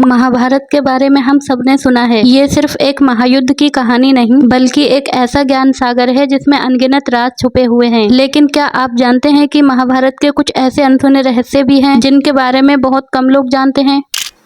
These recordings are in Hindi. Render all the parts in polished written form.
महाभारत के बारे में हम सबने सुना है। ये सिर्फ एक महायुद्ध की कहानी नहीं बल्कि एक ऐसा ज्ञान सागर है जिसमें अनगिनत राज छुपे हुए हैं। लेकिन क्या आप जानते हैं कि महाभारत के कुछ ऐसे अनसुने रहस्य भी हैं जिनके बारे में बहुत कम लोग जानते हैं।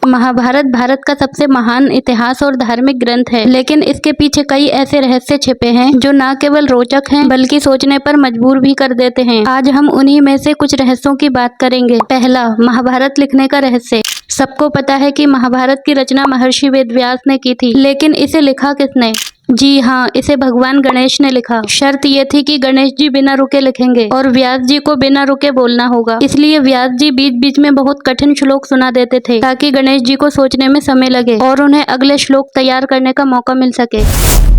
महाभारत भारत का सबसे महान इतिहास और धार्मिक ग्रंथ है, लेकिन इसके पीछे कई ऐसे रहस्य छिपे हैं जो न केवल रोचक हैं बल्कि सोचने पर मजबूर भी कर देते हैं। आज हम उन्हीं में से कुछ रहस्यों की बात करेंगे। पहला, महाभारत लिखने का रहस्य। सबको पता है कि महाभारत की रचना महर्षि वेदव्यास ने की थी, लेकिन इसे लिखा किसने? जी हाँ, इसे भगवान गणेश ने लिखा। शर्त ये थी कि गणेश जी बिना रुके लिखेंगे और व्यास जी को बिना रुके बोलना होगा। इसलिए व्यास जी बीच बीच में बहुत कठिन श्लोक सुना देते थे ताकि गणेश जी को सोचने में समय लगे और उन्हें अगले श्लोक तैयार करने का मौका मिल सके।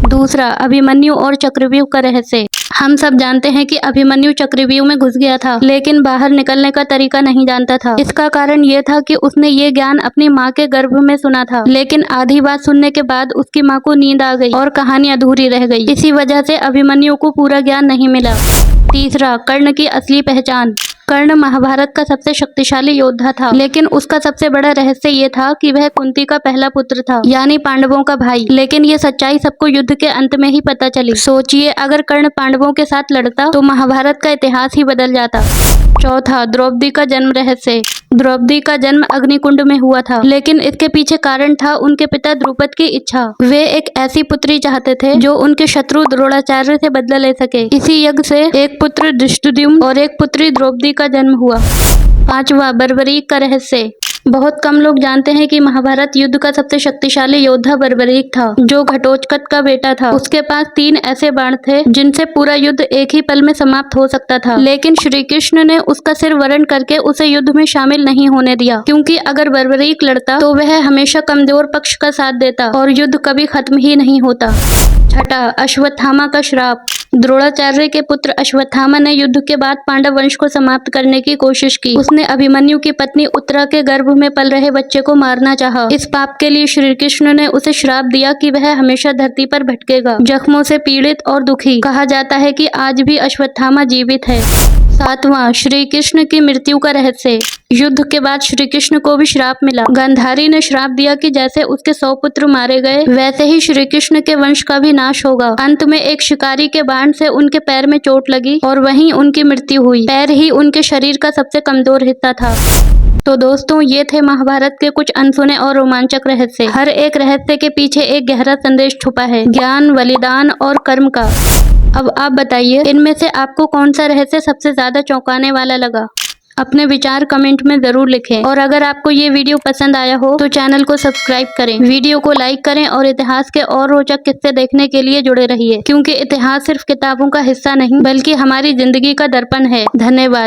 दूसरा, अभिमन्यु और चक्रव्यूह का रहस्य। हम सब जानते हैं कि अभिमन्यु चक्रव्यूह में घुस गया था, लेकिन बाहर निकलने का तरीका नहीं जानता था। इसका कारण ये था कि उसने ये ज्ञान अपनी माँ के गर्भ में सुना था, लेकिन आधी बात सुनने के बाद उसकी माँ को नींद आ गई और कहानी अधूरी रह गई। इसी वजह से अभिमन्यु को पूरा ज्ञान नहीं मिला। तीसरा, कर्ण की असली पहचान। कर्ण महाभारत का सबसे शक्तिशाली योद्धा था, लेकिन उसका सबसे बड़ा रहस्य ये था कि वह कुंती का पहला पुत्र था, यानी पांडवों का भाई। लेकिन ये सच्चाई सबको युद्ध के अंत में ही पता चली। सोचिए, अगर कर्ण पांडवों के साथ लड़ता तो महाभारत का इतिहास ही बदल जाता। चौथा, द्रौपदी का जन्म रहस्य। द्रौपदी का जन्म अग्निकुंड में हुआ था, लेकिन इसके पीछे कारण था उनके पिता द्रुपद की इच्छा। वे एक ऐसी पुत्री चाहते थे जो उनके शत्रु द्रोणाचार्य से बदला ले सके। इसी यज्ञ से एक पुत्र धृष्टद्युम्न और एक पुत्री द्रौपदी का जन्म हुआ। पांचवा, बर्बरीक का रहस्य। बहुत कम लोग जानते हैं कि महाभारत युद्ध का सबसे शक्तिशाली योद्धा बर्बरीक था, जो घटोत्कच का बेटा था। उसके पास 3 ऐसे बाण थे जिनसे पूरा युद्ध एक ही पल में समाप्त हो सकता था, लेकिन श्री कृष्ण ने उसका सिर वरण करके उसे युद्ध में शामिल नहीं होने दिया, क्योंकि अगर बर्बरीक लड़ता तो वह हमेशा कमजोर पक्ष का साथ देता और युद्ध कभी खत्म ही नहीं होता। छठा, अश्वत्थामा का श्राप। द्रोणाचार्य के पुत्र अश्वत्थामा ने युद्ध के बाद पांडव वंश को समाप्त करने की कोशिश की। उसने अभिमन्यु की पत्नी उत्तरा के गर्भ में पल रहे बच्चे को मारना चाहा। इस पाप के लिए श्री कृष्ण ने उसे श्राप दिया कि वह हमेशा धरती पर भटकेगा, जख्मों से पीड़ित और दुखी। कहा जाता है कि आज भी अश्वत्थामा जीवित है। सातवां, श्री कृष्ण की मृत्यु का रहस्य। युद्ध के बाद श्री कृष्ण को भी श्राप मिला। गांधारी ने श्राप दिया कि जैसे उसके 100 पुत्र मारे गए, वैसे ही श्री कृष्ण के वंश का भी नाश होगा। अंत में एक शिकारी के बाण से उनके पैर में चोट लगी और वहीं उनकी मृत्यु हुई। पैर ही उनके शरीर का सबसे कमजोर हिस्सा था। तो दोस्तों, ये थे महाभारत के कुछ अनसुने और रोमांचक रहस्य। हर एक रहस्य के पीछे एक गहरा संदेश छुपा है, ज्ञान, बलिदान और कर्म का। अब आप बताइए, इनमें से आपको कौन सा रहस्य सबसे ज्यादा चौंकाने वाला लगा? अपने विचार कमेंट में जरूर लिखें। और अगर आपको ये वीडियो पसंद आया हो तो चैनल को सब्सक्राइब करें, वीडियो को लाइक करें और इतिहास के और रोचक किस्से देखने के लिए जुड़े रहिए, क्योंकि इतिहास सिर्फ किताबों का हिस्सा नहीं बल्कि हमारी जिंदगी का दर्पण है। धन्यवाद।